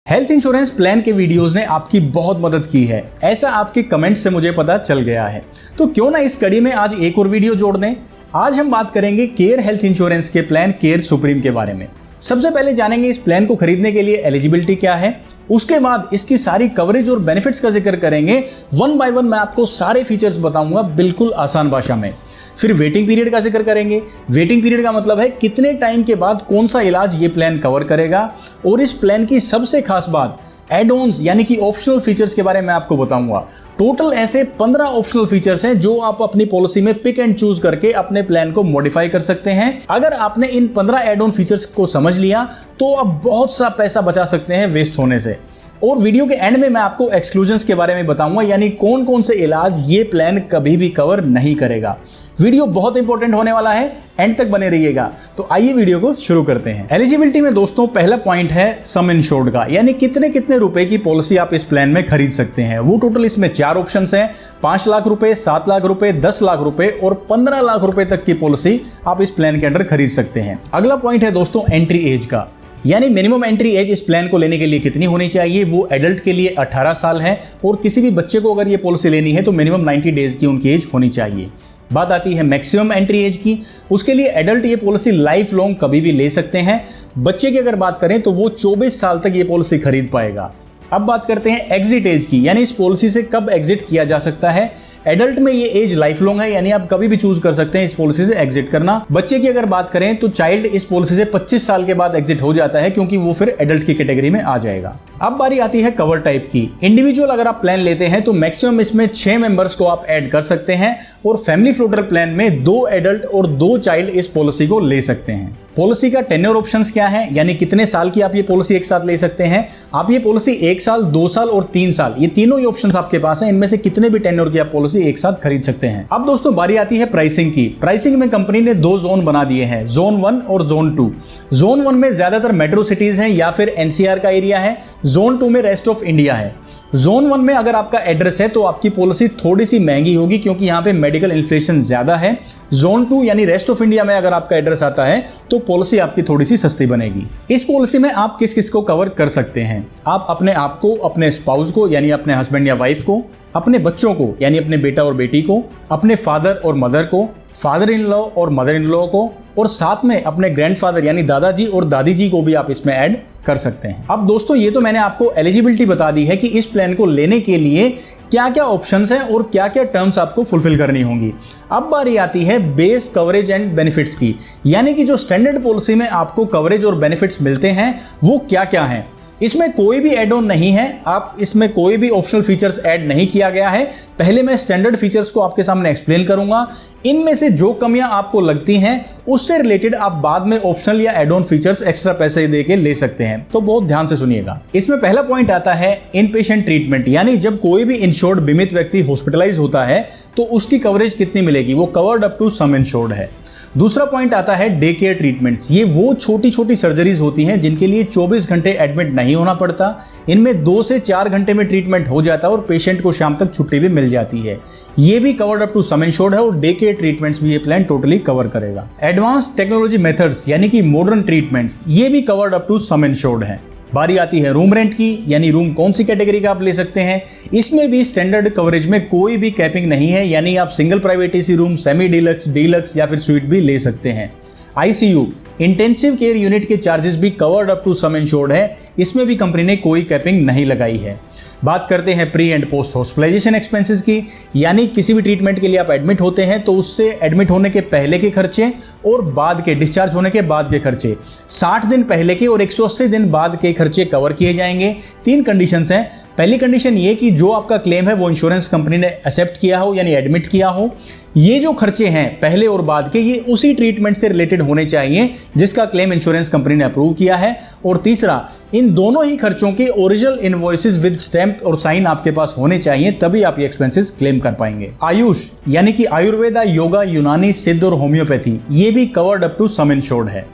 Health insurance plan के videos ने आपकी बहुत मदद की है, ऐसा आपके कमेंट से मुझे पता चल गया है। तो क्यों ना इस कड़ी में आज एक और वीडियो जोड़ दें। आज हम बात करेंगे केयर हेल्थ इंश्योरेंस के प्लान केयर सुप्रीम के बारे में। सबसे पहले जानेंगे इस प्लान को खरीदने के लिए एलिजिबिलिटी क्या है, उसके बाद इसकी सारी कवरेज और बेनिफिट्स का जिक्र करेंगे। वन बाय वन मैं आपको सारे फीचर्स बताऊंगा बिल्कुल आसान भाषा में। फिर वेटिंग पीरियड का जिक्र करेंगे। वेटिंग पीरियड का मतलब है कितने टाइम के बाद कौन सा इलाज ये प्लान कवर करेगा। और इस प्लान की सबसे खास बात एड ऑन्स यानी कि ऑप्शनल फीचर्स के बारे में आपको बताऊंगा। टोटल ऐसे 15 ऑप्शनल फीचर्स हैं जो आप अपनी पॉलिसी में पिक एंड चूज करके अपने प्लान को मॉडिफाई कर सकते हैं। अगर आपने इन 15 एड ऑन फीचर्स को समझ लिया तो आप बहुत सा पैसा बचा सकते हैं वेस्ट होने से। और वीडियो के एंड में मैं आपको एक्सक्लूजन्स के बारे में बताऊंगा, यानी कौन कौन से इलाज ये प्लान कभी भी कवर नहीं करेगा। वीडियो बहुत इंपॉर्टेंट होने वाला है, एंड तक बने रहिएगा। तो आइए वीडियो को शुरू करते हैं। एलिजिबिलिटी में दोस्तों पहला पॉइंट है सम इंश्योर्ड का, यानी कितने कितने रुपए की पॉलिसी आप इस प्लान में खरीद सकते हैं। वो टोटल इसमें 4 ऑप्शंस हैं, 5 लाख रुपए, 7 लाख रुपए, 10 लाख रुपए और 15 लाख रुपए तक की पॉलिसी आप इस प्लान के अंडर खरीद सकते हैं। अगला पॉइंट है दोस्तों एंट्री एज का, यानी मिनिमम एंट्री एज इस प्लान को लेने के लिए कितनी होनी चाहिए। वो एडल्ट के लिए 18 साल है और किसी भी बच्चे को अगर ये पॉलिसी लेनी है तो मिनिमम 90 डेज की उनकी एज होनी चाहिए। बात आती है मैक्सिमम एंट्री एज की, उसके लिए एडल्ट ये पॉलिसी लाइफ लॉन्ग कभी भी ले सकते हैं। बच्चे की अगर बात करें तो वो 24 साल तक ये पॉलिसी खरीद पाएगा। अब बात करते हैं एग्जिट एज की, यानी इस पॉलिसी से कब एग्जिट किया जा सकता है। एडल्ट में ये एज लाइफ लॉन्ग है, यानी आप कभी भी चूज कर सकते हैं इस पॉलिसी से एग्जिट करना। बच्चे की अगर बात करें तो चाइल्ड इस पॉलिसी से 25 साल के बाद एग्जिट हो जाता है, क्योंकि वो फिर एडल्ट की कैटेगरी में आ जाएगा। अब बारी आती है कवर टाइप की। इंडिविजुअल अगर आप प्लान लेते हैं तो मैक्सिमम इसमें 6 मेंबर्स को आप ऐड कर सकते हैं और फैमिली फ्लोटर प्लान में 2 एडल्ट और 2 चाइल्ड इस पॉलिसी को ले सकते हैं। पॉलिसी का टेन्योर ऑप्शंस क्या है, यानी कितने साल की आप ये पॉलिसी एक साथ ले सकते हैं। आप ये पॉलिसी 1 साल, 2 साल और 3 साल, ये तीनों ही ऑप्शंस आपके पास हैं। इनमें से कितने भी टेन्योर की आप पॉलिसी एक साथ खरीद सकते हैं। अब दोस्तों बारी आती है प्राइसिंग की। प्राइसिंग में कंपनी ने 2 जोन बना दिए हैं, जोन 1 और जोन 2। जोन 1 में ज्यादातर मेट्रो सिटीज हैं या फिर एनसीआर का एरिया है। जोन 2 में रेस्ट ऑफ इंडिया है। जोन 1 में अगर आपका एड्रेस है तो आपकी पॉलिसी थोड़ी सी महंगी होगी, क्योंकि यहाँ पे मेडिकल इन्फ्लेशन ज्यादा है। जोन 2 यानी रेस्ट ऑफ इंडिया में अगर आपका एड्रेस आता है तो पॉलिसी आपकी थोड़ी सी सस्ती बनेगी। इस पॉलिसी में आप किस किस को कवर कर सकते हैं। आप अपने आप को, अपने स्पाउस को यानी अपने हस्बैंड या वाइफ को, अपने बच्चों को यानी अपने बेटा और बेटी को, अपने फादर और मदर को, फादर इन लॉ और मदर इन लॉ को, और साथ में अपने ग्रैंडफादर यानी दादाजी और दादी जी को भी आप इसमें ऐड कर सकते हैं। अब दोस्तों ये तो मैंने आपको एलिजिबिलिटी बता दी है कि इस प्लान को लेने के लिए क्या क्या ऑप्शंस हैं और क्या क्या टर्म्स आपको फुलफिल करनी होंगी। अब बारी आती है बेस कवरेज एंड बेनिफिट्स की, यानी कि जो स्टैंडर्ड पॉलिसी में आपको कवरेज और बेनिफिट्स मिलते हैं वो क्या क्या हैं। इसमें कोई भी एड ऑन नहीं है, आप इसमें कोई भी ऑप्शनल फीचर्स ऐड नहीं किया गया है। पहले मैं स्टैंडर्ड फीचर्स को आपके सामने एक्सप्लेन करूंगा। इनमें से जो कमियां आपको लगती हैं उससे रिलेटेड आप बाद में ऑप्शनल या एड ऑन फीचर्स एक्स्ट्रा पैसे देके ले सकते हैं। तो बहुत ध्यान से सुनिएगा। इसमें पहला पॉइंट आता है इन पेशेंट ट्रीटमेंट, यानी जब कोई भी इंश्योर्ड बीमित व्यक्ति हॉस्पिटलाइज होता है तो उसकी कवरेज कितनी मिलेगी, वो covered up to sum insured है। दूसरा पॉइंट आता है डे केयर ट्रीटमेंट्स। ये वो छोटी छोटी सर्जरीज होती हैं जिनके लिए 24 घंटे एडमिट नहीं होना पड़ता। इनमें 2 से 4 घंटे में ट्रीटमेंट हो जाता है और पेशेंट को शाम तक छुट्टी भी मिल जाती है। ये भी covered up to sum insured है और डे केयर ट्रीटमेंट्स भी ये प्लान टोटली कवर करेगा। एडवांस टेक्नोलॉजी मेथड्स यानी कि मॉडर्न ट्रीटमेंट्स, ये भी covered up to sum insured है। बारी आती है रूम रेंट की, यानी रूम कौन सी कैटेगरी का आप ले सकते हैं। इसमें भी स्टैंडर्ड कवरेज में कोई भी कैपिंग नहीं है, यानी आप single private AC room, semi deluxe, deluxe या फिर स्वीट भी ले सकते हैं। आईसीयू इंटेंसिव केयर यूनिट के चार्जेस भी covered up to sum insured है, इसमें भी कंपनी ने कोई कैपिंग नहीं लगाई है। बात करते हैं pre and post hospitalisation expenses की, यानी किसी भी ट्रीटमेंट के लिए आप एडमिट होते हैं तो उससे एडमिट होने के पहले के खर्चे और बाद के डिस्चार्ज होने के बाद के खर्चे, 60 दिन पहले के और 180 दिन बाद के खर्चे कवर किए जाएंगे। 3 कंडीशंस हैं। पहली कंडीशन ये कि जो आपका क्लेम है वो इंश्योरेंस कंपनी ने एक्सेप्ट किया हो, यानी एडमिट किया हो। ये जो खर्चे हैं पहले और बाद के, ये उसी ट्रीटमेंट से रिलेटेड होने चाहिए जिसका क्लेम इंश्योरेंस कंपनी ने अप्रूव किया है। और तीसरा, इन दोनों ही खर्चों के ओरिजिनल इनवॉइसेस विद स्टैंप और साइन आपके पास होने चाहिए, तभी आप ये एक्सपेंसेस क्लेम कर पाएंगे। आयुष यानी कि आयुर्वेदा, योगा, यूनानी, सिद्ध और होम्योपैथी, ये भी covered up to sum insured है।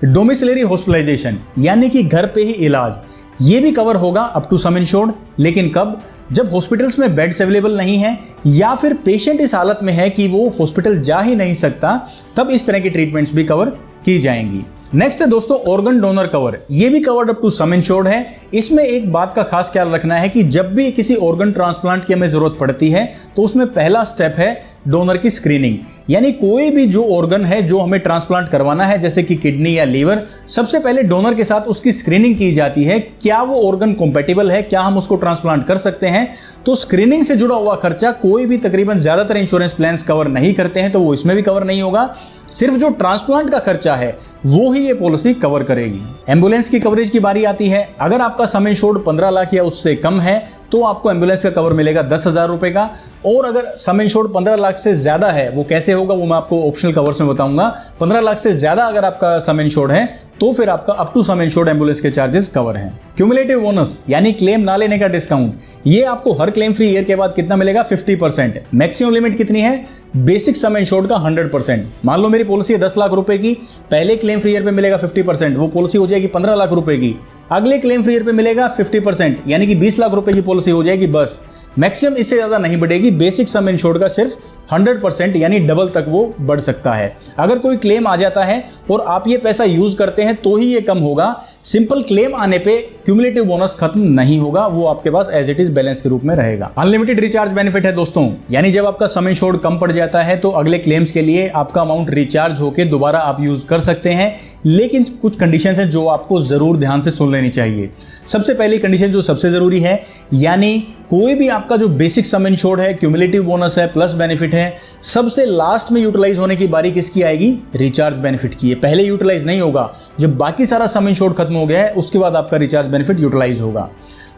डोमिसिलरी हॉस्पिटलाइजेशन यानी कि घर पे ही इलाज, ये भी कवर होगा अप टू सम इंश्योर्ड, लेकिन कब, जब हॉस्पिटल्स में बेड्स अवेलेबल नहीं है या फिर पेशेंट इस हालत में है कि वो हॉस्पिटल जा ही नहीं सकता, तब इस तरह की ट्रीटमेंट्स भी कवर की जाएंगी। नेक्स्ट है दोस्तों ऑर्गन डोनर कवर। ये भी covered up to sum insured है। इसमें एक बात का खास ख्याल रखना है कि जब भी किसी ऑर्गन ट्रांसप्लांट की हमें जरूरत पड़ती है तो उसमें पहला स्टेप है डोनर की स्क्रीनिंग। यानी कोई भी जो ऑर्गन है जो हमें ट्रांसप्लांट करवाना है, जैसे कि किडनी या लीवर, सबसे पहले डोनर के साथ उसकी स्क्रीनिंग की जाती है। क्या वो ऑर्गन कंपैटिबल है, क्या हम उसको ट्रांसप्लांट कर सकते हैं। तो स्क्रीनिंग से जुड़ा हुआ खर्चा कोई भी तकरीबन ज्यादातर इंश्योरेंस प्लान्स कवर नहीं करते हैं, तो वो इसमें भी कवर नहीं होगा। सिर्फ जो ट्रांसप्लांट का खर्चा है वो ही ये पॉलिसी कवर करेगी। एम्बुलेंस की कवरेज की बारी आती है। अगर आपका सम इंश्योर्ड 15 लाख या उससे कम है तो आपको एम्बुलेंस का कवर मिलेगा 10,000 रुपए का। और अगर सम इंश्योर्ड 15 लाख से ज्यादा है, वो कैसे होगा वो मैं आपको ऑप्शनल कवर्स में बताऊंगा। 15 लाख से ज्यादा अगर आपका सम इंश्योर्ड है तो फिर आपका up to sum insured ambulance के चार्जेस कवर हैं। क्यूमुलेटिव बोनस यानी क्लेम ना लेने का डिस्काउंट, ये आपको हर क्लेम फ्री ईयर के बाद कितना मिलेगा, 50%। मैक्सिमम लिमिट कितनी है, बेसिक सम इंश्योर्ड का 100%। मान लो मेरी पॉलिसी है 10 लाख रुपए की, पहले क्लेम फ्री ईयर पे मिलेगा 50%, वो पॉलिसी हो जाएगी 15 लाख रुपए की। अगले क्लेम फ्री ईयर पे मिलेगा 50%, यानी कि 20 लाख रुपए की पॉलिसी हो जाएगी बस। मैक्सिमम इससे ज्यादा नहीं बढ़ेगी। बेसिक सम इंश्योर्ड का सिर्फ 100% यानी डबल तक वो बढ़ सकता है। अगर कोई क्लेम आ जाता है और आप ये पैसा यूज करते हैं तो ही ये कम होगा। सिंपल क्लेम आने पे क्यूमुलेटिव बोनस खत्म नहीं होगा, वो आपके पास एज इट इज बैलेंस के रूप में रहेगा। अनलिमिटेड रिचार्ज बेनिफिट है दोस्तों, यानी जब आपका सम इंश्योर्ड कम पड़ जाता है तो अगले क्लेम्स के लिए आपका अमाउंट रिचार्ज होकर दोबारा आप यूज कर सकते हैं। लेकिन कुछ कंडीशंस हैं जो आपको जरूर ध्यान से सुन लेनी चाहिए। सबसे पहली कंडीशन जो सबसे जरूरी है, यानी कोई भी आपका जो बेसिक सम इंश्योर्ड है, क्यूमुलेटिव बोनस है, प्लस बेनिफिट है, सबसे लास्ट में यूटिलाइज होने की बारी किसकी आएगी, रिचार्ज बेनिफिट की है। पहले यूटिलाइज नहीं होगा। जब बाकी सारा सम इंश्योर्ड खत्म हो गया है उसके बाद आपका रिचार्ज बेनिफिट यूटिलाइज होगा।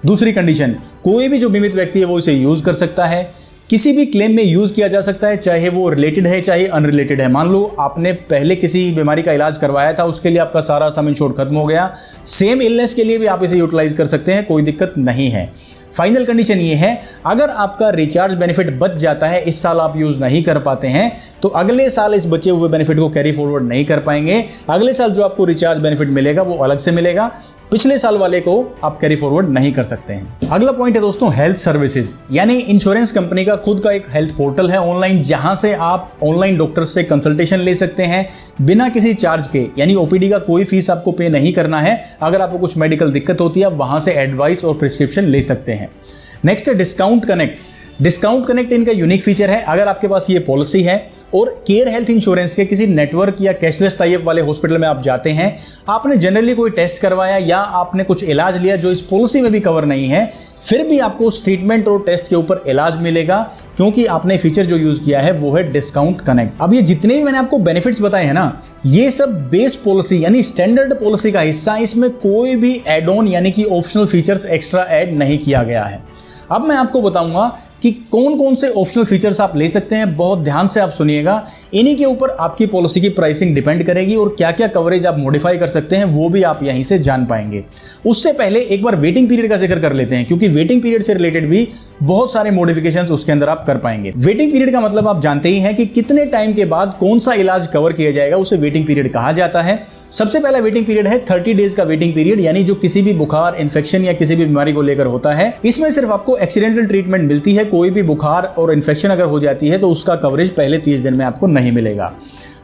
दूसरी कंडीशन, कोई भी जो बीमित व्यक्ति है वो इसे यूज कर सकता है, किसी भी क्लेम में यूज किया जा सकता है, चाहे वो रिलेटेड है चाहे अनरिलेटेड है। मान लो आपने पहले किसी बीमारी का इलाज करवाया था, उसके लिए आपका सारा सम इंश्योर्ड खत्म हो गया, सेम इलनेस के लिए भी आप इसे यूटिलाइज कर सकते हैं, कोई दिक्कत नहीं है। फाइनल कंडीशन ये है, अगर आपका रिचार्ज बेनिफिट बच जाता है, इस साल आप यूज नहीं कर पाते हैं, तो अगले साल इस बचे हुए बेनिफिट को कैरी फॉरवर्ड नहीं कर पाएंगे। अगले साल जो आपको रिचार्ज बेनिफिट मिलेगा वो अलग से मिलेगा, पिछले साल वाले को आप कैरी फॉरवर्ड नहीं कर सकते हैं। अगला पॉइंट है दोस्तों हेल्थ सर्विसेज, यानी इंश्योरेंस कंपनी का खुद का एक हेल्थ पोर्टल है ऑनलाइन, जहां से आप ऑनलाइन डॉक्टर से कंसल्टेशन ले सकते हैं बिना किसी चार्ज के। यानी ओपीडी का कोई फीस आपको पे नहीं करना है। अगर आपको कुछ मेडिकल दिक्कत होती है आप वहां से एडवाइस और प्रिस्क्रिप्शन ले सकते हैं। नेक्स्ट है डिस्काउंट कनेक्ट। डिस्काउंट कनेक्ट इनका यूनिक फीचर है। अगर आपके पास ये पॉलिसी है और केयर हेल्थ इंश्योरेंस के किसी नेटवर्क या कैशलेस टाइप वाले हॉस्पिटल में आप जाते हैं, आपने जनरली कोई टेस्ट करवाया या आपने कुछ इलाज लिया जो इस पॉलिसी में भी कवर नहीं है, फिर भी आपको उस ट्रीटमेंट और टेस्ट के ऊपर इलाज मिलेगा, क्योंकि आपने फीचर जो यूज किया है वो है डिस्काउंट कनेक्ट। अब ये जितने भी मैंने आपको बेनिफिट्स बताए हैं ना, ये सब बेस पॉलिसी यानी स्टैंडर्ड पॉलिसी का हिस्सा। इसमें कोई भी एड ऑन यानी कि ऑप्शनल फीचर्स एक्स्ट्रा ऐड नहीं किया गया है। अब मैं आपको बताऊंगा कि कौन कौन से ऑप्शनल फीचर्स आप ले सकते हैं। बहुत ध्यान से आप सुनिएगा, इन्हीं के ऊपर आपकी पॉलिसी की प्राइसिंग डिपेंड करेगी और क्या क्या कवरेज आप मॉडिफाई कर सकते हैं वो भी आप यहीं से जान पाएंगे। उससे पहले एक बार वेटिंग पीरियड का जिक्र कर लेते हैं, क्योंकि वेटिंग पीरियड से रिलेटेड भी बहुत सारे मॉडिफिकेशंस उसके अंदर आप कर पाएंगे। वेटिंग पीरियड का मतलब आप जानते ही हैं कि कितने टाइम के बाद कौन सा इलाज कवर किया जाएगा, उसे वेटिंग पीरियड कहा जाता है। सबसे पहला वेटिंग पीरियड है 30 डेज का वेटिंग पीरियड, यानी जो किसी भी बुखार, इन्फेक्शन या किसी भी बीमारी को लेकर होता है, इसमें सिर्फ आपको एक्सीडेंटल ट्रीटमेंट मिलती है। कोई भी बुखार और इन्फेक्शन अगर हो जाती है तो उसका कवरेज पहले 30 दिन में आपको नहीं मिलेगा।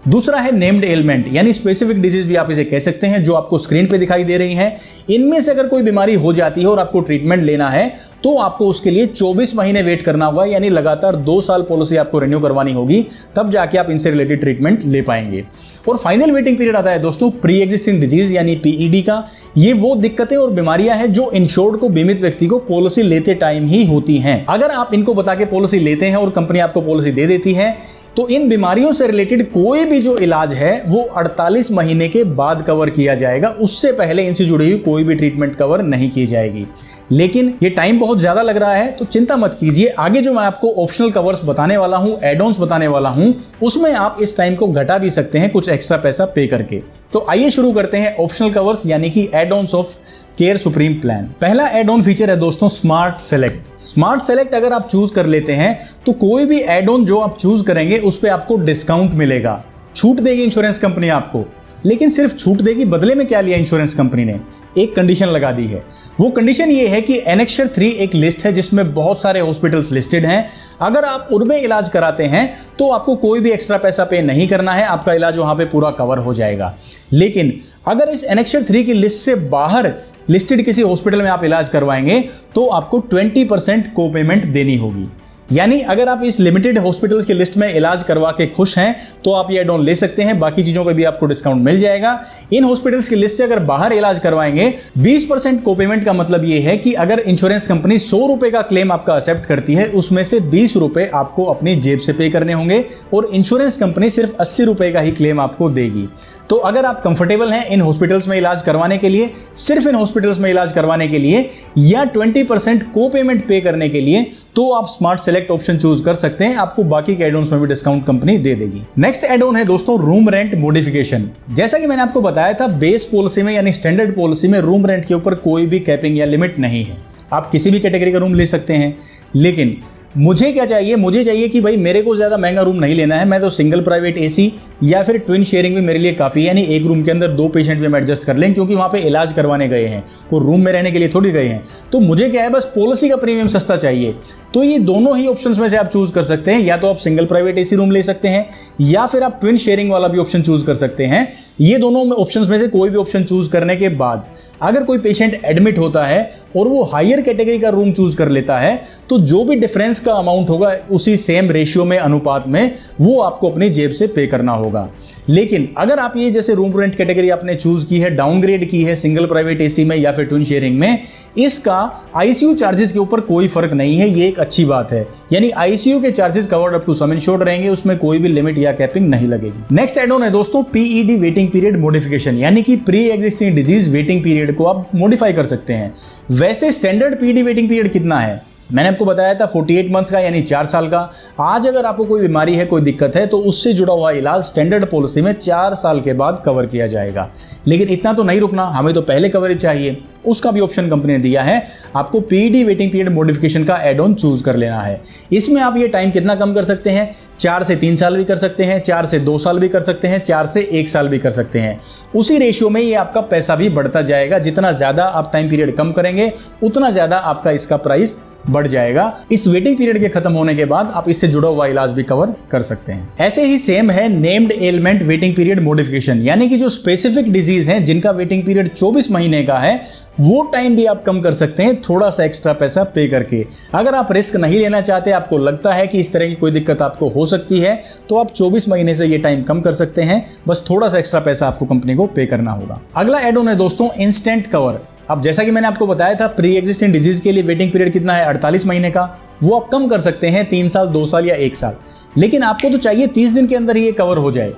दूसरा है नेम्ड एलिमेंट, यानी स्पेसिफिक डिजीज भी आप इसे कह सकते हैं, जो आपको स्क्रीन पे दिखाई दे रही हैं। इनमें से अगर कोई बीमारी हो जाती है और आपको ट्रीटमेंट लेना है तो आपको उसके लिए 24 महीने वेट करना होगा, यानी लगातार 2 साल पॉलिसी आपको रिन्यू करवानी होगी, तब जाके आप इनसे रिलेटेड ट्रीटमेंट ले पाएंगे। और फाइनल वेटिंग पीरियड आता है दोस्तों प्री एग्जिस्टिंग डिजीज यानी पीईडी का। ये वो दिक्कतें और बीमारियां हैं जो इंश्योर्ड को, बीमित व्यक्ति को पॉलिसी लेते टाइम ही होती हैं। अगर आप इनको बता के पॉलिसी लेते हैं और कंपनी आपको पॉलिसी दे देती है, तो इन बीमारियों से रिलेटेड कोई भी जो इलाज है वो 48 महीने के बाद कवर किया जाएगा। उससे पहले इनसे जुड़ी हुई कोई भी ट्रीटमेंट कवर नहीं की जाएगी। लेकिन ये टाइम बहुत ज्यादा लग रहा है तो चिंता मत कीजिए, आगे जो मैं आपको ऑप्शनल कवर्स बताने वाला हूं, एड ऑन्स बताने वाला हूं, उसमें आप इस टाइम को घटा भी सकते हैं कुछ एक्स्ट्रा पैसा पे करके। तो आइए शुरू करते हैं ऑप्शनल कवर्स यानी कि add ons of care supreme plan. पहला एड ऑन फीचर है दोस्तों स्मार्ट सेलेक्ट। स्मार्ट सेलेक्ट अगर आप चूज कर लेते हैं तो कोई भी एड ऑन जो आप चूज करेंगे उस पर आपको डिस्काउंट मिलेगा, छूट देगी इंश्योरेंस कंपनी आपको। लेकिन सिर्फ छूट देगी, बदले में क्या लिया इंश्योरेंस कंपनी ने, एक कंडीशन लगा दी है। वो कंडीशन ये है कि एनेक्सर 3 एक लिस्ट है जिसमें बहुत सारे हॉस्पिटल्स लिस्टेड हैं। अगर आप उनमें इलाज कराते हैं तो आपको कोई भी एक्स्ट्रा पैसा पे नहीं करना है, आपका इलाज वहां पे पूरा कवर हो जाएगा। लेकिन अगर इस एनेक्सर 3 की लिस्ट से बाहर लिस्टेड किसी हॉस्पिटल में आप इलाज करवाएंगे तो आपको 20% को पेमेंट देनी होगी। यानी अगर आप इस लिमिटेड हॉस्पिटल्स की लिस्ट में इलाज करवा के खुश हैं तो आप ये एड ऑन ले सकते हैं, बाकी चीजों पे भी आपको डिस्काउंट मिल जाएगा। इन हॉस्पिटल्स की लिस्ट से अगर बाहर इलाज करवाएंगे 20% को पेमेंट का मतलब ये है कि अगर इंश्योरेंस कंपनी 100 रुपए का क्लेम आपका एक्सेप्ट करती है, उसमें से 20 रुपए आपको अपनी जेब से पे करने होंगे और इंश्योरेंस कंपनी सिर्फ 80 रुपए का ही क्लेम आपको देगी। तो अगर आप कंफर्टेबल हैं इन हॉस्पिटल्स में इलाज करवाने के लिए, सिर्फ इन हॉस्पिटल्स में इलाज करवाने के लिए या 20% को पेमेंट पे करने के लिए, तो आप स्मार्ट सेलेक्ट ऑप्शन चूज कर सकते हैं। आपको बाकी के एड-ऑन्स में भी डिस्काउंट कंपनी दे देगी। नेक्स्ट एड ऑन है दोस्तों रूम रेंट मॉडिफिकेशन। जैसा कि मैंने आपको बताया था, बेस पॉलिसी में यानी स्टैंडर्ड पॉलिसी में रूम रेंट के ऊपर कोई भी कैपिंग या लिमिट नहीं है। आप किसी भी कैटेगरी का रूम ले सकते हैं। लेकिन मुझे क्या चाहिए, मुझे चाहिए कि भाई मेरे को ज़्यादा महंगा रूम नहीं लेना है, मैं तो सिंगल प्राइवेट एसी या फिर ट्विन शेयरिंग भी मेरे लिए काफ़ी है। यानी एक रूम के अंदर 2 पेशेंट भी हम एडजस्ट कर लें, क्योंकि वहाँ पे इलाज करवाने गए हैं, कोई रूम में रहने के लिए थोड़ी गए हैं। तो मुझे क्या है, बस पॉलिसी का प्रीमियम सस्ता चाहिए। तो ये दोनों ही ऑप्शंस में से आप चूज कर सकते हैं। या तो आप सिंगल प्राइवेट एसी रूम ले सकते हैं या फिर आप ट्विन शेयरिंग वाला भी ऑप्शन चूज कर सकते हैं। ये दोनों ऑप्शंस में से कोई भी ऑप्शन चूज करने के बाद अगर कोई पेशेंट एडमिट होता है और वो हायर कैटेगरी का रूम चूज कर लेता है, तो जो भी डिफरेंस का अमाउंट होगा उसी सेम रेशियो में, अनुपात में, वो आपको अपनी जेब से पे करना होगा। लेकिन अगर आप ये जैसे रूम रेंट कैटेगरी आपने चूज की है, डाउनग्रेड की है सिंगल प्राइवेट एसी में या फिर ट्विन शेयरिंग में, इसका आईसीयू चार्जेस के ऊपर कोई फर्क नहीं है। ये एक अच्छी बात है। यानी आईसीयू के charges covered up to sum insured रहेंगे, उसमें कोई भी लिमिट या कैपिंग नहीं लगेगी। नेक्स्ट एड ऑन है दोस्तों पीईडी वेटिंग पीरियड मॉडिफिकेशन, यानी कि pre existing disease waiting period को आप मॉडिफाई कर सकते हैं। वैसे स्टैंडर्ड पीईडी वेटिंग पीरियड कितना है, मैंने आपको बताया था 48 मंथ्स का, यानी 4 साल का। आज अगर आपको कोई बीमारी है, कोई दिक्कत है, तो उससे जुड़ा हुआ इलाज स्टैंडर्ड पॉलिसी में 4 साल के बाद कवर किया जाएगा। लेकिन इतना तो नहीं रुकना, हमें तो पहले कवरेज चाहिए। उसका भी ऑप्शन कंपनी ने दिया है, आपको पीईडी वेटिंग पीरियड मॉडिफिकेशन का एड ऑन चूज कर लेना है। इसमें आप ये टाइम कितना कम कर सकते हैं, 4 से 3 साल भी कर सकते हैं, 4 से 2 साल भी कर सकते हैं, 4 से 1 साल भी कर सकते हैं। उसी रेशियो में ये आपका पैसा भी बढ़ता जाएगा। जितना ज्यादा आप टाइम पीरियड कम करेंगे उतना ज्यादा आपका इसका प्राइस बढ़ जाएगा। इस वेटिंग पीरियड के खत्म होने के बाद आप इससे जुड़ा हुआ इलाज भी कवर कर सकते हैं। ऐसे ही सेम है named element waiting period modification, यानी कि जो स्पेसिफिक डिजीज हैं जिनका वेटिंग पीरियड 24 महीने का है, वो टाइम भी आप कम कर सकते हैं थोड़ा सा एक्स्ट्रा पैसा पे करके। अगर आप रिस्क नहीं लेना चाहते, आपको लगता है कि इस तरह की कोई दिक्कत आपको हो सकती है, तो आप 24 महीने से ये टाइम कम कर सकते हैं। बस थोड़ा सा एक्स्ट्रा पैसा आपको कंपनी को पे करना होगा। अगला एड ऑन है दोस्तों इंस्टेंट कवर। अब जैसा कि मैंने आपको बताया था, प्री एग्जिस्टिंग डिजीज के लिए वेटिंग पीरियड कितना है, 48 महीने का। वो आप कम कर सकते हैं 3 साल, 2 साल या 1 साल। लेकिन आपको तो चाहिए 30 दिन के अंदर ये कवर हो जाए।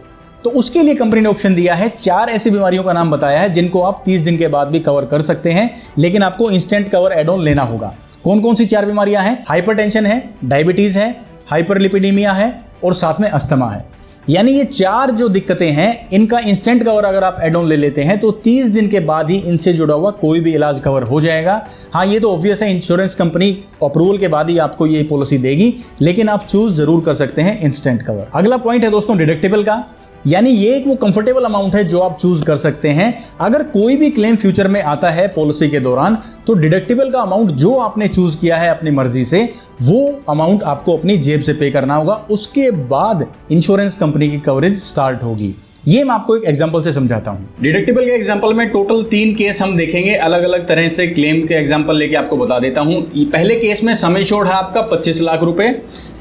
तो उसके लिए कंपनी ने ऑप्शन दिया है, 4 ऐसी बीमारियों का नाम बताया है जिनको आप 30 दिन के बाद भी कवर कर सकते हैं, लेकिन आपको इंस्टेंट कवर एड ऑन लेना होगा। कौन कौन सी 4 बीमारियां हैं? हाइपरटेंशन है, डायबिटीज है, हाइपरलिपिडीमिया है और साथ में अस्थमा है। यानी ये 4 जो दिक्कतें हैं, इनका इंस्टेंट कवर अगर आप एड ऑन ले लेते हैं तो 30 दिन के बाद ही इनसे जुड़ा हुआ कोई भी इलाज कवर हो जाएगा। हाँ, ये तो ऑब्वियस है, इंश्योरेंस कंपनी अप्रूवल के बाद ही आपको ये पॉलिसी देगी, लेकिन आप चूज जरूर कर सकते हैं इंस्टेंट कवर। अगला पॉइंट है दोस्तों डिडक्टिबल का, यानी ये एक वो कंफर्टेबल अमाउंट है जो आप चूज कर सकते हैं। अगर कोई भी क्लेम फ्यूचर में आता है पॉलिसी के दौरान, तो डिडक्टिबल का अमाउंट जो आपने चूज किया है अपनी मर्जी से, वो अमाउंट आपको अपनी जेब से पे करना होगा। उसके बाद इंश्योरेंस कंपनी की कवरेज स्टार्ट होगी। ये मैं आपको एक एग्जांपल से समझाता हूं। डिडक्टिबल के एग्जांपल में टोटल 3 केस हम देखेंगे, अलग अलग तरह से क्लेम के एग्जांपल लेके आपको बता देता हूं। पहले केस में सम एश्योर्ड है आपका 25 लाख रुपए।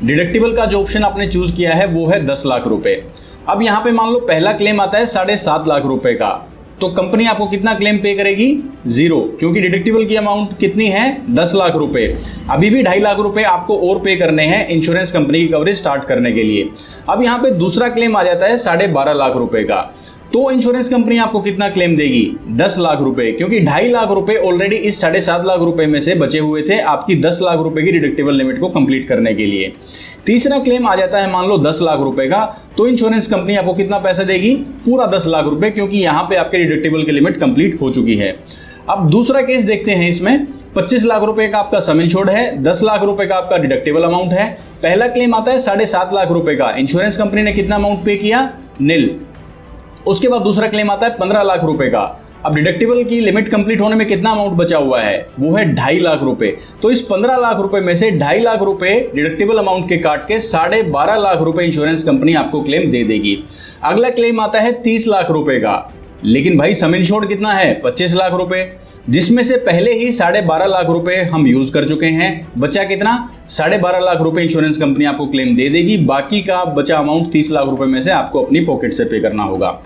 डिडक्टिबल का जो ऑप्शन आपने चूज किया है वो है 10 लाख रुपए। अब यहां पे मान लो पहला क्लेम आता है 7.5 लाख रुपए का, तो कंपनी आपको कितना क्लेम पे करेगी? 0, क्योंकि डिडक्टिबल की अमाउंट कितनी है? 10 लाख रुपए। अभी भी 2.5 लाख रुपए आपको और पे करने हैं इंश्योरेंस कंपनी की कवरेज स्टार्ट करने के लिए। अब यहाँ पे दूसरा क्लेम आ जाता है 12.5 लाख रुपए का, तो इंश्योरेंस कंपनी आपको कितना क्लेम देगी? 10 लाख रुपए, क्योंकि 2.5 लाख रुपए ऑलरेडी इस 7.5 लाख रुपए में से बचे हुए थे आपकी 10 लाख रुपए की डिडक्टिबल लिमिट को कंप्लीट करने के लिए। तीसरा क्लेम आ जाता है मान लो 10 लाख रुपए का, तो इंश्योरेंस कंपनी आपको कितना पैसा देगी? पूरा 10 लाख रुपए, क्योंकि यहां पे आपके डिडक्टिबल की लिमिट कंप्लीट हो चुकी है। अब दूसरा केस देखते हैं। इसमें 25 लाख रुपए का आपका सम इंश्योर्ड है, 10 लाख रुपए का आपका डिडक्टिबल अमाउंट है। पहला क्लेम आता है 7.5 लाख रुपए का, इंश्योरेंस कंपनी ने कितना अमाउंट पे किया? 0। उसके बाद दूसरा क्लेम आता है 15 लाख रुपए का। अब डिडक्टिबल की लिमिट कंप्लीट होने में कितना अमाउंट बचा हुआ है, वो है 2.5 लाख रुपए। तो इस 15 लाख रुपए में से 2.5 लाख रुपए डिडक्टिबल अमाउंट के काट के 12.5 लाख रुपए इंश्योरेंस कंपनी आपको क्लेम दे देगी। अगला क्लेम आता है 30 लाख रुपए का, लेकिन भाई सम इंश्योर्ड कितना है, 25 लाख रुपए, जिसमें से पहले ही 12.5 लाख रुपए हम यूज कर चुके हैं। बचा कितना, 12.5 लाख रुपए इंश्योरेंस कंपनी आपको क्लेम दे देगी। बाकी का बचा अमाउंट 30 लाख रुपए में से आपको अपनी पॉकेट से पे करना होगा।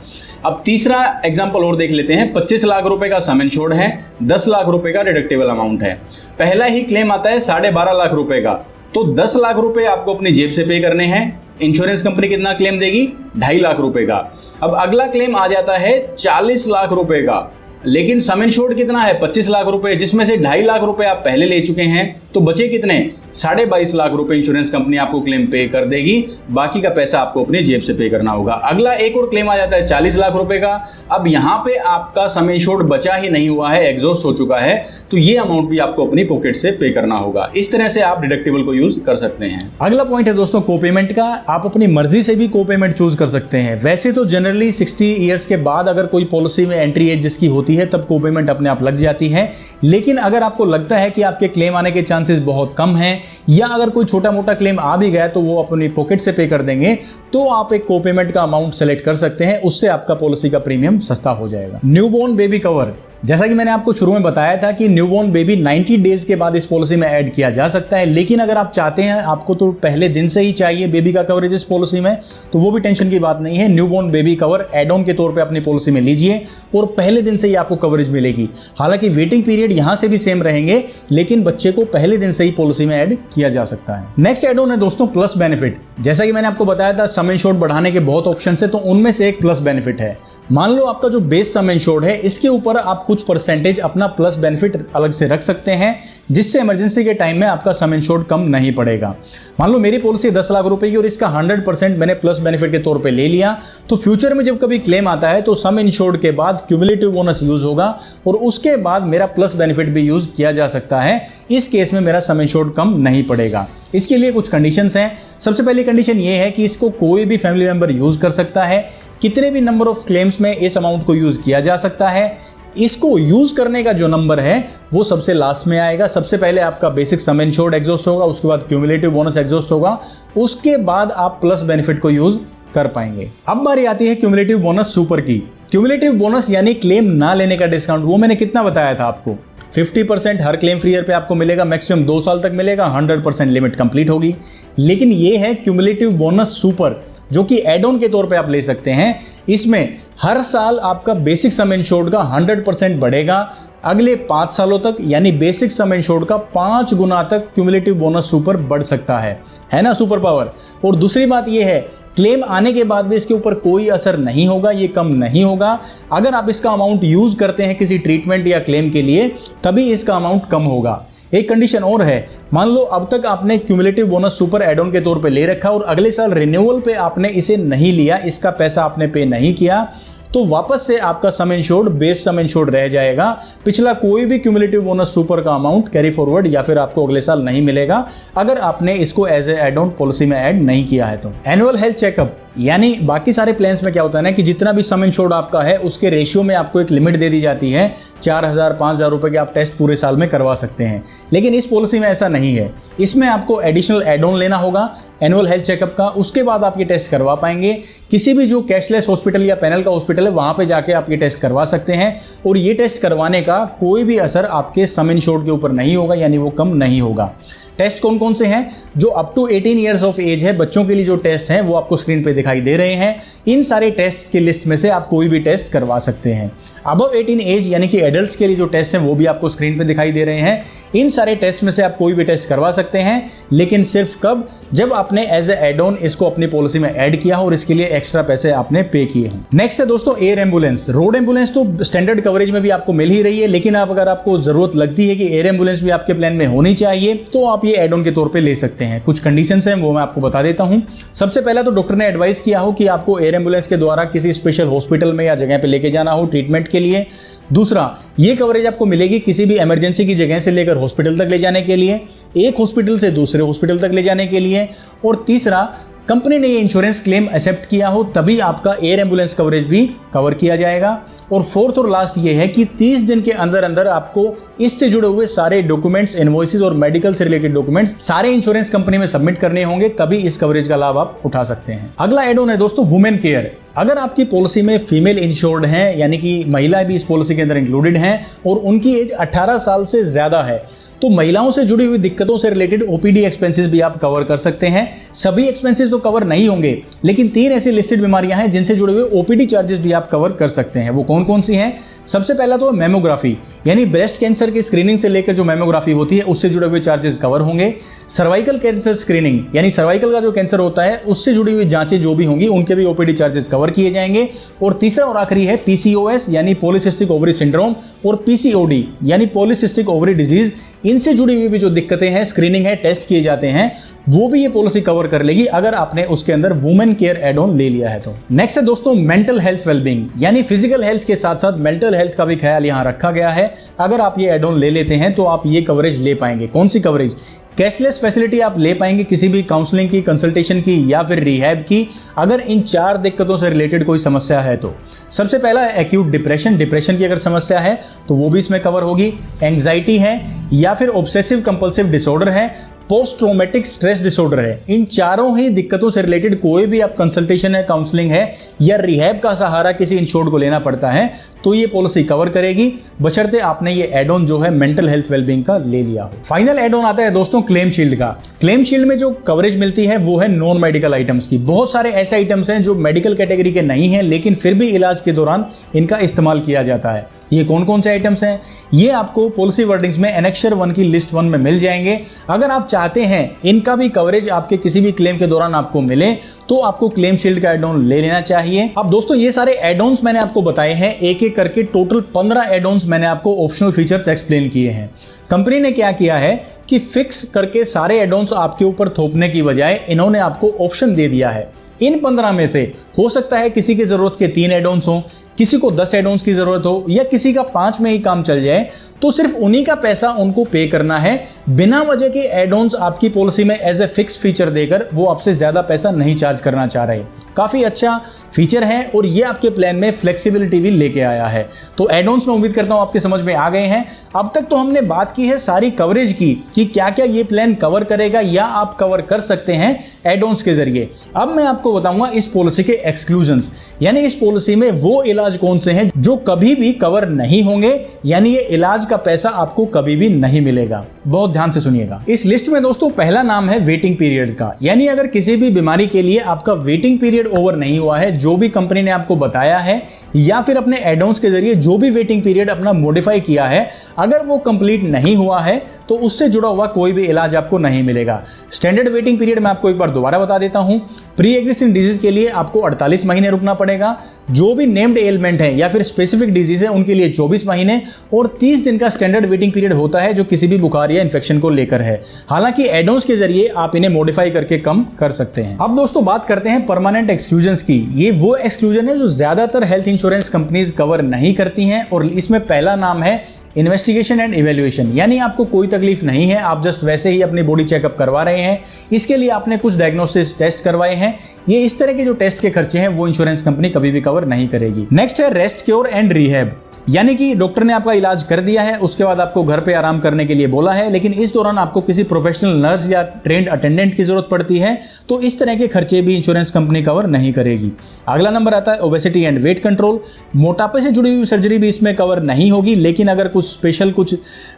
अब तीसरा एग्जांपल और देख लेते हैं। 25 लाख रुपए का सम इंश्योर्ड है, 10 लाख रुपए का डिडक्टिबल अमाउंट है। पहला ही क्लेम आता है 12.5 लाख रुपए का, तो 10 लाख रुपए आपको अपनी जेब से पे करने हैं। इंश्योरेंस कंपनी कितना क्लेम देगी, 2.5 लाख रुपए का। अब अगला क्लेम आ जाता है 40 लाख रुपए का, लेकिन सम इंश्योर्ड कितना है, 25 लाख रुपए, जिसमें से 2.5 लाख रुपए आप पहले ले चुके हैं। तो बचे कितने, 22.5 लाख रुपए इंश्योरेंस कंपनी आपको क्लेम पे कर देगी। बाकी का पैसा आपको अपनी जेब से पे करना होगा। अगला एक और क्लेम आ जाता है 40 लाख रुपए का। अब यहां पे आपका सम इंश्योर्ड बचा ही नहीं हुआ है, एग्जॉस्ट हो चुका है, तो ये अमाउंट भी आपको अपनी पॉकेट से पे करना होगा। इस तरह से आप डिडक्टिबल को यूज कर सकते हैं। अगला पॉइंट है दोस्तों कोपेमेंट का। आप अपनी मर्जी से भी कोपेमेंट चूज कर सकते हैं। वैसे तो जनरली 60 ईयर्स के बाद अगर कोई पॉलिसी में एंट्री एज जिसकी होती है तब कोपेमेंट अपने आप लग जाती है, लेकिन अगर आपको लगता है कि आपके क्लेम आने के चांसेस बहुत कम हैं, या अगर कोई छोटा मोटा क्लेम आ भी गया तो वो अपनी पॉकेट से पे कर देंगे, तो आप एक कोपेमेंट का अमाउंट सेलेक्ट कर सकते हैं। उससे आपका पॉलिसी का प्रीमियम सस्ता हो जाएगा। न्यूबॉर्न बेबी कवर, जैसा कि मैंने आपको शुरू में बताया था कि न्यूबॉर्न बेबी 90 डेज के बाद इस पॉलिसी में ऐड किया जा सकता है, लेकिन अगर आप चाहते हैं आपको तो पहले दिन से ही चाहिए बेबी का कवरेज इस पॉलिसी में, तो वो भी टेंशन की बात नहीं है। Newborn baby cover add on के तौर पे अपनी पॉलिसी में लीजिए और पहले दिन से ही आपको कवरेज मिलेगी। हालांकि वेटिंग पीरियड यहां से भी सेम रहेंगे, लेकिन बच्चे को पहले दिन से ही पॉलिसी में ऐड किया जा सकता है। नेक्स्ट एड ऑन है दोस्तों प्लस बेनिफिट। जैसा कि मैंने आपको बताया था सम इंश्योर्ड बढ़ाने के बहुत ऑप्शन है, तो उनमें से एक प्लस बेनिफिट है। मान लो आपका जो बेस सम इंश्योर्ड है इसके ऊपर आप कुछ परसेंटेज अपना प्लस बेनिफिट अलग से रख सकते हैं, जिससे इमरजेंसी के टाइम में आपका सम इंश्योर्ड कम नहीं पड़ेगा। मान लो मेरी पॉलिसी 10 लाख रुपए की और इसका 100% मैंने प्लस बेनिफिट के तौर पे ले लिया, तो फ्यूचर में जब कभी क्लेम आता है तो सम इंश्योर्ड के बाद क्यूमुलेटिव बोनस यूज होगा और उसके बाद मेरा प्लस बेनिफिट भी यूज किया जा सकता है। इस केस में मेरा सम इंश्योर्ड कम नहीं पड़ेगा। इसके लिए कुछ कंडीशंस हैं। सबसे पहली कंडीशन ये है कि इसको कोई भी फैमिली मेंबर यूज कर सकता है। कितने भी नंबर ऑफ क्लेम्स में इस अमाउंट को यूज किया जा सकता है। इसको यूज करने का जो नंबर है वो सबसे लास्ट में आएगा। सबसे पहले आपका बेसिक सम इंश्योर्ड एग्जॉस्ट होगा, उसके बाद क्यूमुलेटिव बोनस एग्जॉस्ट होगा, उसके बाद आप प्लस बेनिफिट को यूज कर पाएंगे। अब बारी आती है क्यूमुलेटिव बोनस सुपर की। क्यूमुलेटिव बोनस यानी क्लेम ना लेने का डिस्काउंट, वो मैंने कितना बताया था आपको, 50% हर क्लेम फ्री ईयर पे आपको मिलेगा, मैक्सिमम 2 साल तक मिलेगा, 100% लिमिट कंप्लीट होगी। लेकिन ये है क्यूमुलेटिव बोनस सुपर, जो कि एड ऑन के तौर पे आप ले सकते हैं। इसमें हर साल आपका बेसिक सम इंश्योर्ड का 100% बढ़ेगा अगले 5 सालों तक, यानी बेसिक सम इंश्योर्ड का 5 गुना तक क्यूमुलेटिव बोनस सुपर बढ़ सकता है ना सुपर पावर। और दूसरी बात यह है क्लेम आने के बाद भी इसके ऊपर कोई असर नहीं होगा, ये कम नहीं होगा। अगर आप इसका अमाउंट यूज करते हैं किसी ट्रीटमेंट या क्लेम के लिए तभी इसका अमाउंट कम होगा। एक कंडीशन और है, मान लो अब तक आपने cumulative bonus super add on के तौर पे ले रखा और अगले साल रिन्यूअल पे आपने इसे नहीं लिया, इसका पैसा आपने पे नहीं किया, तो वापस से आपका सम इंश्योर्ड बेस सम इंश्योर्ड रह जाएगा। पिछला कोई भी क्यूमुलेटिव बोनस सुपर का अमाउंट कैरी फॉरवर्ड या फिर आपको अगले साल नहीं मिलेगा अगर आपने इसको as a add on policy में ऐड नहीं किया है। तो एनुअल हेल्थ चेकअप, यानी बाकी सारे प्लान्स में क्या होता है ना कि जितना भी सम इंश्योर्ड आपका है उसके रेशियो में आपको एक लिमिट दे दी जाती है, 4,000-5,000 रुपए के आप टेस्ट पूरे साल में करवा सकते हैं। लेकिन इस पॉलिसी में ऐसा नहीं है। इसमें आपको एडिशनल एड ऑन लेना होगा एनुअल हेल्थ चेकअप का, उसके बाद आप ये टेस्ट करवा पाएंगे। किसी भी जो कैशलेस हॉस्पिटल या पैनल का हॉस्पिटल है वहां पे जाके आप ये टेस्ट करवा सकते हैं और ये टेस्ट करवाने का कोई भी असर आपके सम इंश्योर्ड के ऊपर नहीं होगा, यानी वो कम नहीं होगा। टेस्ट कौन कौन से हैं? जो up to 18 years of age है बच्चों के लिए जो टेस्ट हैं वो आपको स्क्रीन पे दिखाई दे रहे हैं। इन सारे टेस्ट की लिस्ट में से आप कोई भी टेस्ट करवा सकते हैं। अबव 18 एज यानी कि एडल्ट्स के लिए जो टेस्ट हैं वो भी आपको स्क्रीन पे दिखाई दे रहे हैं। इन सारे टेस्ट में से आप कोई भी टेस्ट करवा सकते हैं, लेकिन सिर्फ कब? जब आपने एज ए एड ऑन इसको अपनी पॉलिसी में ऐड किया और इसके लिए एक्स्ट्रा पैसे आपने पे किए हैं। नेक्स्ट है दोस्तों एयर एम्बुलेंस। रोड एम्बुलेंस तो स्टैंडर्ड कवरेज में भी आपको मिल ही रही है, लेकिन आप अगर आपको जरूरत लगती है कि एयर एम्बुलेंस भी आपके प्लान में होनी चाहिए तो आप ये एड ऑन के तौर पे ले सकते हैं। कुछ कंडीशंस हैं वो मैं आपको बता देता हूं। सबसे पहला तो डॉक्टर ने एडवाइस किया हो कि आपको एयर एम्बुलेंस के द्वारा किसी स्पेशल हॉस्पिटल में या जगह पे लेके जाना हो ट्रीटमेंट के लिए। दूसरा, ये कवरेज आपको मिलेगी किसी भी इमरजेंसी की जगह से लेकर हॉस्पिटल तक ले जाने के लिए, एक हॉस्पिटल से दूसरे हॉस्पिटल तक ले जाने के लिए। और तीसरा, कंपनी ने ये इंश्योरेंस क्लेम एक्सेप्ट किया हो तभी आपका एयर एम्बुलेंस कवरेज भी कवर किया जाएगा। और फोर्थ और लास्ट ये है कि 30 दिन के अंदर अंदर आपको इससे जुड़े हुए सारे डॉक्यूमेंट्स, इनवॉइसेस और मेडिकल से रिलेटेड डॉक्यूमेंट्स सारे इंश्योरेंस कंपनी में सबमिट करने होंगे, तभी इस कवरेज का लाभ आप उठा सकते हैं। अगला एड ऑन है दोस्तों वुमेन केयर। अगर आपकी पॉलिसी में फीमेल इंश्योर्ड हैं, यानी कि महिलाएं भी इस पॉलिसी के अंदर इंक्लूडेड हैं और उनकी एज 18 साल से ज्यादा है, तो महिलाओं से जुड़ी हुई दिक्कतों से रिलेटेड ओपीडी एक्सपेंसेस भी आप कवर कर सकते हैं। सभी एक्सपेंसेस तो कवर नहीं होंगे, लेकिन 3 ऐसी लिस्टेड बीमारियां हैं जिनसे जुड़े हुए ओपीडी चार्जेस भी आप कवर कर सकते हैं। वो कौन कौन सी हैं? सबसे पहला तो मेमोग्राफी, यानी ब्रेस्ट कैंसर की स्क्रीनिंग से लेकर जो मेमोग्राफी होती है उससे जुड़े हुए चार्जेस कवर होंगे। सर्वाइकल कैंसर स्क्रीनिंग, यानी सर्वाइकल का जो कैंसर होता है उससे जुड़ी हुई जांचें जो भी होंगी उनके भी ओपीडी चार्जेस कवर किए जाएंगे। और तीसरा और आखिरी है पीसीओएस, यानी पॉलीसिस्टिक ओवरी सिंड्रोम, और पीसीओडी यानी पॉलीसिस्टिक ओवरी डिजीज। इनसे जुड़ी हुई भी जो दिक्कतें हैं, स्क्रीनिंग है, टेस्ट किए जाते हैं, वो भी ये पॉलिसी कवर कर लेगी अगर आपने उसके अंदर वुमेन केयर एड ऑन ले लिया है तो। नेक्स्ट है दोस्तों मेंटल हेल्थ वेलबींग, यानी फिजिकल हेल्थ के साथ साथ मेंटल हेल्थ का भी ख्याल यहां रखा गया है। अगर आप ये एड ऑन ले लेते हैं तो आप ये कवरेज ले पाएंगे। कौन सी कवरेज? कैशलेस फैसिलिटी आप ले पाएंगे किसी भी काउंसलिंग की, कंसल्टेशन की या फिर रिहैब की, अगर इन 4 दिक्कतों से रिलेटेड कोई समस्या है तो। सबसे पहला है एक्यूट डिप्रेशन, डिप्रेशन की अगर समस्या है तो वो भी इसमें कवर होगी। एंग्जाइटी है या फिर ऑब्सेसिव कंपल्सिव डिसऑर्डर है, पोस्ट ट्रॉमेटिक स्ट्रेस डिसऑर्डर है, इन चारों ही दिक्कतों से रिलेटेड कोई भी आप कंसल्टेशन है, काउंसलिंग है या रिहैब का सहारा किसी इंश्योर्ड को लेना पड़ता है तो ये पॉलिसी कवर करेगी, बशर्ते आपने ये एड ऑन जो है मेंटल हेल्थ वेलबींग का ले लिया हो। फाइनल एड ऑन आता है दोस्तों क्लेम शील्ड का। क्लेम शील्ड में जो कवरेज मिलती है वो है नॉन मेडिकल आइटम्स की। बहुत सारे ऐसे आइटम्स हैं जो मेडिकल कैटेगरी के नहीं हैं लेकिन फिर भी इलाज के दौरान इनका इस्तेमाल किया जाता है। ये कौन कौन से आइटम्स हैं? ये आपको पॉलिसी वर्डिंग्स में एनेक्चर 1 की लिस्ट 1 में मिल जाएंगे। अगर आप चाहते हैं इनका भी कवरेज आपके किसी भी क्लेम के दौरान आपको मिले तो आपको क्लेम शील्ड का एड ऑन ले लेना चाहिए। अब दोस्तों ये सारे एड ऑन्स मैंने आपको बताए हैं, एक एक करके टोटल 15 एड ऑन्स मैंने आपको ऑप्शनल फीचर्स एक्सप्लेन किए हैं। कंपनी ने क्या किया है कि फिक्स करके सारे एड ऑन्स आपके ऊपर थोपने की बजाय इन्होंने आपको ऑप्शन दे दिया है। इन 15 में से हो सकता है किसी की जरूरत के 3 एड ऑन्स हो, किसी को 10 एड ऑन्स की जरूरत हो या किसी का 5 में ही काम चल जाए, तो सिर्फ उन्हीं का पैसा उनको पे करना है। बिना वजह के एड ऑन्स आपकी पॉलिसी में एज ए फिक्स फीचर देकर वो आपसे ज्यादा पैसा नहीं चार्ज करना चाह रहे। काफी अच्छा फीचर है और ये आपके प्लान में फ्लेक्सिबिलिटी भी लेके आया है। तो एड ऑन्स मैं उम्मीद करता हूं आपके समझ में आ गए हैं। अब तक तो हमने बात की है सारी कवरेज की कि क्या क्या ये प्लान कवर करेगा या आप कवर कर सकते हैं एड ऑन्स के जरिए। अब मैं आपको बताऊंगा इस पॉलिसी के एक्सक्लूजन्स, यानी इस पॉलिसी में वो इलाज कौन से हैं जो कभी भी कवर नहीं होंगे, यानी ये इलाज का पैसा आपको कभी भी नहीं मिलेगा। बहुत ध्यान से सुनिएगा। इस लिस्ट में दोस्तों पहला नाम है वेटिंग पीरियड का, यानी अगर किसी भी बीमारी के लिए आपका वेटिंग पीरियड ओवर नहीं हुआ है, जो भी कंपनी ने आपको बताया है या फिर अपने एड ऑन्स के जरिए जो भी वेटिंग पीरियड अपना मॉडिफाई किया है, अगर वो कंप्लीट नहीं हुआ है तो उससे जुड़ा हुआ कोई भी इलाज आपको नहीं मिलेगा। स्टैंडर्ड वेटिंग पीरियड मैं आपको एक बार दोबारा बता देता हूं। प्री एग्जिस्टिंग डिजीज के लिए आपको 48 महीने रुकना पड़ेगा, जो भी नेम्ड एलिमेंट है या फिर स्पेसिफिक डिजीज है उनके लिए 24 महीने, और 30 दिन का स्टैंडर्ड वेटिंग पीरियड होता है जो किसी भी बुखार या इन्फेक्शन को लेकर है। हालांकि एड ऑन्स के जरिए आप इन्हें मॉडिफाई करके कम कर सकते हैं। अब दोस्तों बात करते हैं परमानेंट एक्सक्लूजन्स की। ये वो एक्सक्लूजन है जो ज्यादातर हेल्थ इंश्योरेंस कंपनीज कवर नहीं करती हैं, और इसमें पहला नाम है इन्वेस्टिगेशन एंड इवैल्यूएशन, यानी आपको कोई तकलीफ नहीं है, आप जस्ट वैसे ही अपनी बॉडी चेकअप करवा रहे हैं। इसके लिए आपने कुछ डायग्नोसिस टेस्ट करवाए हैं। ये इस तरह के जो टेस्ट के खर्चे हैं वो इंश्योरेंस कंपनी कभी भी कवर नहीं करेगी। नेक्स्ट है रेस्ट क्योर एंड रिहैब, यानी कि डॉक्टर ने आपका इलाज कर दिया है, उसके बाद आपको घर पे आराम करने के लिए बोला है, लेकिन इस दौरान आपको किसी प्रोफेशनल नर्स या ट्रेंड अटेंडेंट की जरूरत पड़ती है, तो इस तरह के खर्चे भी इंश्योरेंस कंपनी कवर नहीं करेगी। अगला नंबर आता है ओबेसिटी एंड वेट कंट्रोल। मोटापे से जुड़ी हुई सर्जरी भी इसमें कवर नहीं होगी, लेकिन अगर कुछ स्पेशल कुछ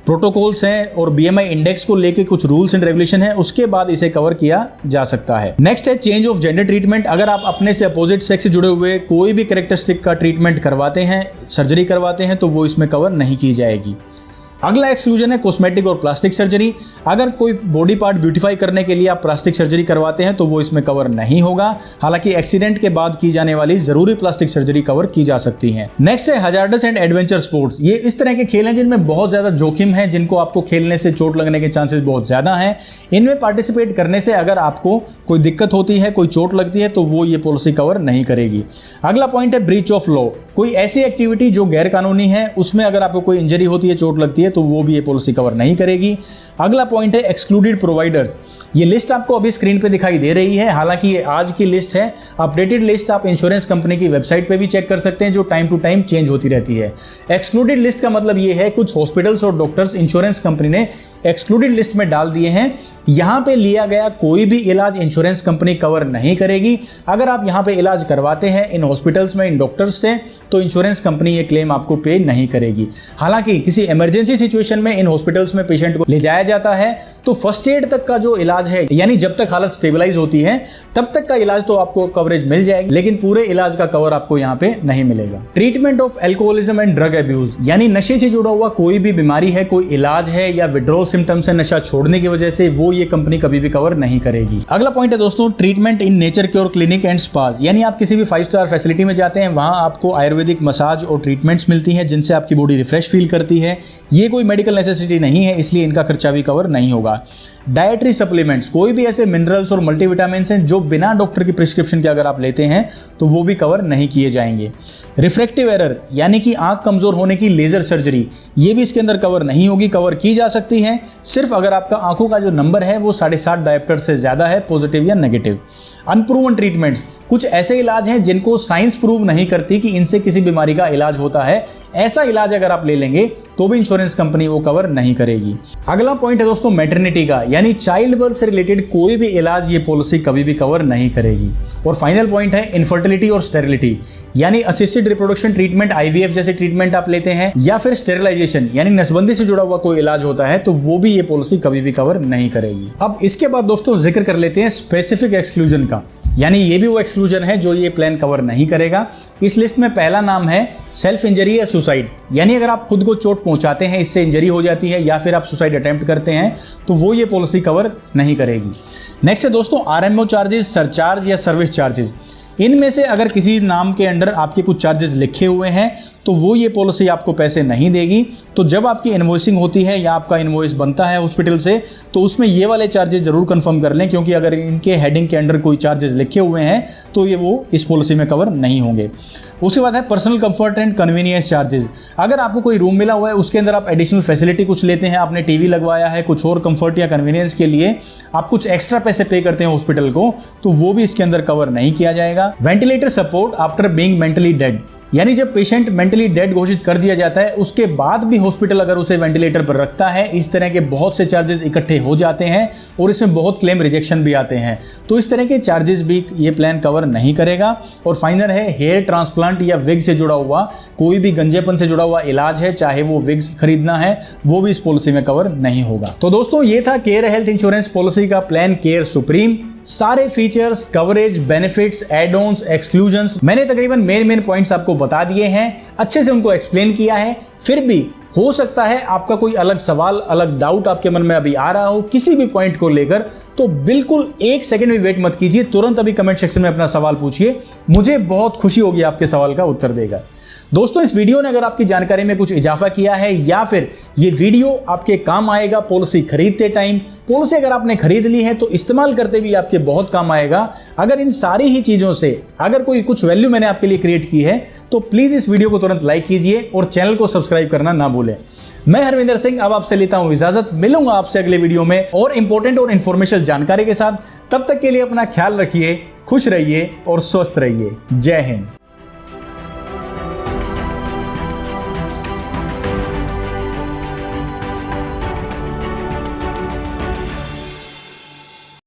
प्रोटोकॉल्स हैं और BMI इंडेक्स को लेकर कुछ रूल्स एंड रेगुलेशन है, उसके बाद इसे कवर किया जा सकता है। नेक्स्ट है चेंज ऑफ जेंडर ट्रीटमेंट। अगर आप अपने से अपोजिट सेक्स से जुड़े हुए कोई भी कैरेक्टरिस्टिक का ट्रीटमेंट करवाते हैं, सर्जरी करवाते हैं, तो वो इसमें कवर नहीं की जाएगी। अगला एक्सक्लूजन है कॉस्मेटिक और प्लास्टिक सर्जरी। अगर कोई बॉडी पार्ट ब्यूटीफाई करने के लिए आप प्लास्टिक सर्जरी करवाते हैं तो वो इसमें कवर नहीं होगा। हालांकि एक्सीडेंट के बाद की जाने वाली जरूरी प्लास्टिक सर्जरी कवर की जा सकती है। नेक्स्ट है हजार्डस एंड एडवेंचर स्पोर्ट्स। ये इस तरह के खेल हैं जिनमें बहुत ज्यादा जोखिम है, जिनको आपको खेलने से चोट लगने के चांसेस बहुत ज्यादा हैं। इनमें पार्टिसिपेट करने से अगर आपको कोई दिक्कत होती है, कोई चोट लगती है, तो वो ये पॉलिसी कवर नहीं करेगी। अगला पॉइंट है ब्रीच ऑफ लॉ। कोई ऐसी एक्टिविटी जो गैर कानूनी है उसमें अगर आपको कोई इंजरी होती है, चोट लगती है, तो वो भी ये पॉलिसी कवर नहीं करेगी। अगला पॉइंट है एक्सक्लूडेड प्रोवाइडर्स। ये लिस्ट आपको अभी स्क्रीन पे दिखाई दे रही है, हालांकि ये आज की लिस्ट है। अपडेटेड लिस्ट आप इंश्योरेंस कंपनी की वेबसाइट पे भी चेक कर सकते हैं, जो टाइम टू टाइम चेंज होती रहती है। एक्सक्लूडेड लिस्ट का मतलब ये है कुछ हॉस्पिटल्स और डॉक्टर्स इंश्योरेंस कंपनी ने एक्सक्लूडेड लिस्ट में डाल दिए हैं। यहां पे लिया गया कोई भी इलाज इंश्योरेंस कंपनी कवर नहीं करेगी। अगर आप यहां पे इलाज करवाते हैं इन हॉस्पिटल्स में इन डॉक्टर्स से, तो इंश्योरेंस कंपनी ये क्लेम आपको पे नहीं करेगी। हालांकि किसी इमरजेंसी सिचुएशन में इन हॉस्पिटल्स में पेशेंट को ले जाया जाता है तो फर्स्ट एड तक का जो इलाज है, यानी जब तक हालत स्टेबलाइज होती है तब तक का इलाज तो आपको कवरेज मिल जाएगी, लेकिन पूरे इलाज का कवर आपको यहाँ पे नहीं मिलेगा। Treatment of alcoholism and drug abuse, यानी नशे से जुड़ा हुआ कोई भी बीमारी है, कोई इलाज है या विड्रॉल सिम्टम्स है नशा छोड़ने की वजह से, वो ये कंपनी कभी भी कवर नहीं करेगी। अगला पॉइंट है दोस्तों treatment in nature cure clinic and spas, यानी आप किसी भी 5 स्टार फैसिलिटी में जाते हैं, वहां आपको आयुर्वेदिक मसाज और ट्रीटमेंट्स मिलती हैं जिनसे आपकी बॉडी रिफ्रेश फील करती है। ये कोई मेडिकल नेसेसिटी नहीं है, इसलिए इनका खर्चा भी कवर नहीं होगा। डाइटरी सप्लीमेंट्स, कोई भी ऐसे मिनरल्स और मल्टीविटामिन्स हैं जो बिना डॉक्टर की प्रिस्क्रिप्शन के अगर आप लेते हैं तो वो भी कवर नहीं किए जाएंगे। रिफ्रैक्टिव एरर, यानी कि आंख कमजोर होने की लेजर सर्जरी, ये भी इसके अंदर कवर नहीं होगी। कवर की जा सकती है सिर्फ अगर आपका आंखों का जो नंबर है वो 7.5 डायोप्टर से ज्यादा है, पॉजिटिव या नेगेटिव। अनप्रूवन ट्रीटमेंट्स, कुछ ऐसे इलाज हैं जिनको साइंस प्रूव नहीं करती कि इनसे किसी बीमारी का इलाज होता है, ऐसा इलाज अगर आप ले लेंगे तो भी इंश्योरेंस कंपनी वो कवर नहीं करेगी। अगला पॉइंट है दोस्तों मैटरनिटी का, यानी चाइल्ड बर्थ से रिलेटेड कोई भी इलाज ये पॉलिसी कभी भी कवर नहीं करेगी। और फाइनल पॉइंट है इनफर्टिलिटी और स्टेरिलिटी, यानी असिस्टेड रिप्रोडक्शन ट्रीटमेंट, IVF जैसे ट्रीटमेंट आप लेते हैं, या फिर स्टेरिलाइजेशन यानी नसबंदी से जुड़ा हुआ कोई इलाज होता है, तो वो भी ये पॉलिसी कभी भी कवर नहीं करेगी। अब इसके बाद दोस्तों जिक्र कर लेते हैं स्पेसिफिक एक्सक्लूजन का, यानी ये भी वो एक्सक्लूजन है जो ये प्लान कवर नहीं करेगा। इस लिस्ट में पहला नाम है सेल्फ इंजरी या सुसाइड, यानी अगर आप खुद को चोट पहुंचाते हैं, इससे इंजरी हो जाती है, या फिर आप सुसाइड अटेम्प्ट करते हैं, तो वो ये पॉलिसी कवर नहीं करेगी। नेक्स्ट है दोस्तों RMO चार्जेस, सरचार्ज या सर्विस चार्जेस। इनमें से अगर किसी नाम के अंडर आपके कुछ चार्जेस लिखे हुए हैं तो वो ये पॉलिसी आपको पैसे नहीं देगी। तो जब आपकी इनवॉइसिंग होती है या आपका इनवॉइस बनता है हॉस्पिटल से, तो उसमें ये वाले चार्जेस जरूर कंफर्म कर लें, क्योंकि अगर इनके हेडिंग के अंडर कोई चार्जेस लिखे हुए हैं तो ये वो इस पॉलिसी में कवर नहीं होंगे। उसके बाद है personal comfort and convenience charges. अगर आपको कोई रूम मिला हुआ है, उसके अंदर आप एडिशनल फैसिलिटी कुछ लेते हैं, आपने टीवी लगवाया है, कुछ और कंफर्ट या कन्वीनियंस के लिए आप कुछ एक्स्ट्रा पैसे पे करते हैं हॉस्पिटल को, तो वो भी इसके अंदर कवर नहीं किया जाएगा। Ventilator support after being mentally dead, यानी जब पेशेंट मेंटली डेड घोषित कर दिया जाता है उसके बाद भी हॉस्पिटल अगर उसे वेंटिलेटर पर रखता है, इस तरह के बहुत से चार्जेस इकट्ठे हो जाते हैं और इसमें बहुत क्लेम रिजेक्शन भी आते हैं, तो इस तरह के चार्जेस भी ये प्लान कवर नहीं करेगा। और फाइनल है हेयर ट्रांसप्लांट या विग से जुड़ा हुआ कोई भी गंजेपन से जुड़ा हुआ इलाज है, चाहे वो विग्स खरीदना है, वो भी इस पॉलिसी में कवर नहीं होगा। तो दोस्तों ये था केयर हेल्थ इंश्योरेंस पॉलिसी का प्लान केयर सुप्रीम। सारे features, coverage, benefits, add ons, exclusions मैंने तकरीबन मेन पॉइंट्स आपको बता दिए हैं, अच्छे से उनको एक्सप्लेन किया है। फिर भी हो सकता है आपका कोई अलग सवाल, अलग डाउट आपके मन में अभी आ रहा हो किसी भी पॉइंट को लेकर, तो बिल्कुल 1 सेकंड भी वेट मत कीजिए, तुरंत अभी कमेंट सेक्शन में अपना सवाल पूछिए, मुझे बहुत खुशी होगी आपके सवाल का उत्तर देकर। दोस्तों इस वीडियो ने अगर आपकी जानकारी में कुछ इजाफा किया है या फिर ये वीडियो आपके काम आएगा पॉलिसी खरीदते टाइम, पॉलिसी अगर आपने खरीद ली है तो इस्तेमाल करते भी आपके बहुत काम आएगा, अगर इन सारी ही चीज़ों से अगर कोई कुछ वैल्यू मैंने आपके लिए क्रिएट की है तो प्लीज़ इस वीडियो को तुरंत लाइक कीजिए और चैनल को सब्सक्राइब करना ना भूलें। मैं हरविंदर सिंह अब आपसे लेता हूं इजाजत, मिलूंगा आपसे अगले वीडियो में और इंपॉर्टेंट और इन्फॉर्मेशन जानकारी के साथ। तब तक के लिए अपना ख्याल रखिए, खुश रहिए और स्वस्थ रहिए। जय हिंद।